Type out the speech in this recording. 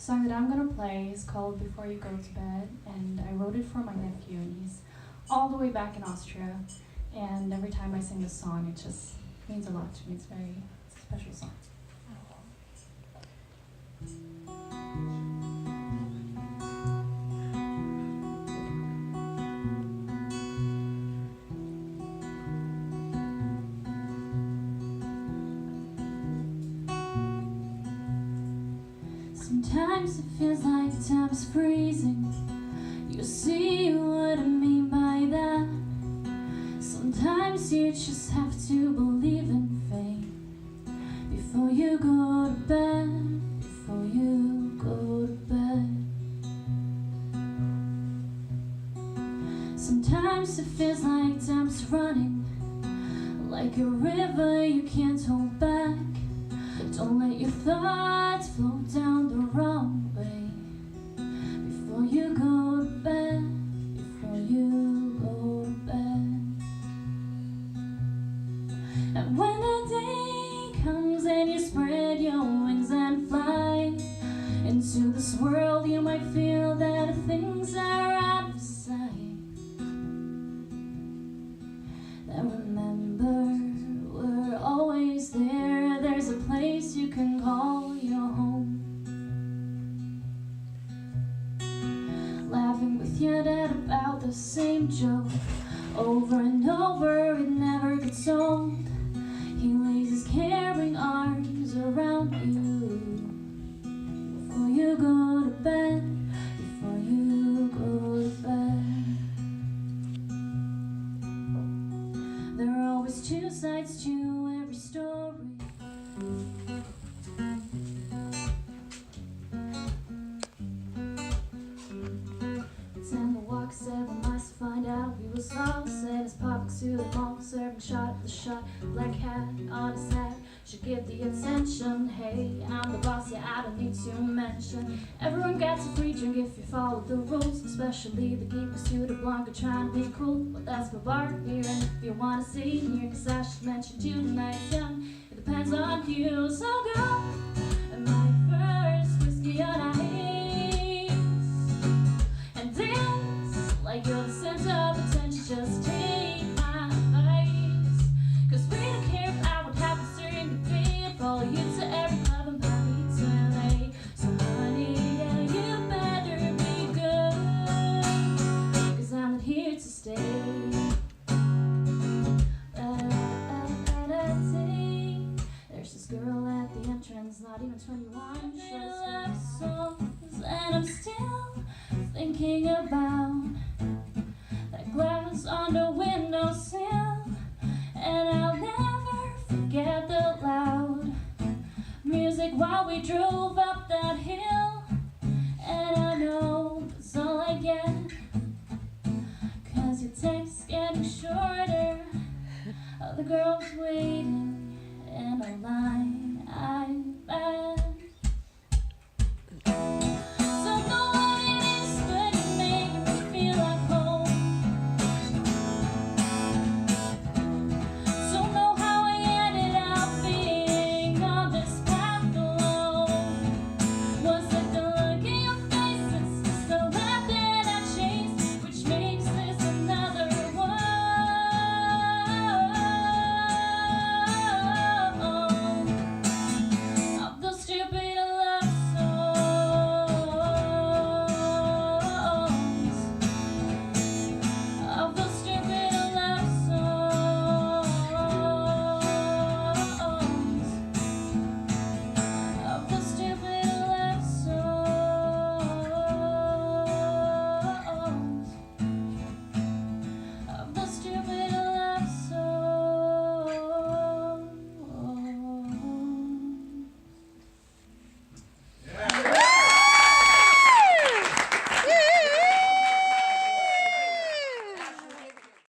song that I'm gonna play is called Before You Go to Bed, and I wrote it for my nephew, and he's all the way back in Austria. And every time I sing this song, it just means a lot to me. It's a special song. Sometimes it feels like time's freezing. You see what I mean by that. Sometimes you just have to believe in fate before you go to bed, before you go to bed. Sometimes it feels like time's running, like a river you can't hold back. Don't let your thoughts flow down the wrong way before you go to bed, before you go to bed. And when the day comes and you spread your wings and fly into this world, you might feel that things are out of sight. Then remember, we're always there. There's a place you can call your home. Laughing with your dad about the same joke over and over, it never gets old. He lays his caring arms around you before you go to bed, before you go to bed. There are always two sides to every story. And the walk said we must find out he was lost. And his public suit and mom serving shot at the shot. Black hat on his hat should give the attention. Hey, I'm the boss, yeah, I don't need to mention. Everyone gets a free drink if you follow the rules, especially the geekers to the Blanca trying to be cool. But that's my bar here, and if you wanna see here, cause I should mention you tonight, young. It depends on you, so go. And my first whiskey on ice, like you're the center of attention, just take my advice. Cause we don't care about what happens during the day. Follow you to every club and party till late. So honey, yeah, you better be good, cause I'm not here to stay. There's this girl at the entrance, not even 21. She loves songs, and I'm still thinking about that glass on the windowsill. And I'll never forget the loud music while we drove up that hill. And I know that's all I get, cause your text's getting shorter, other girls waiting.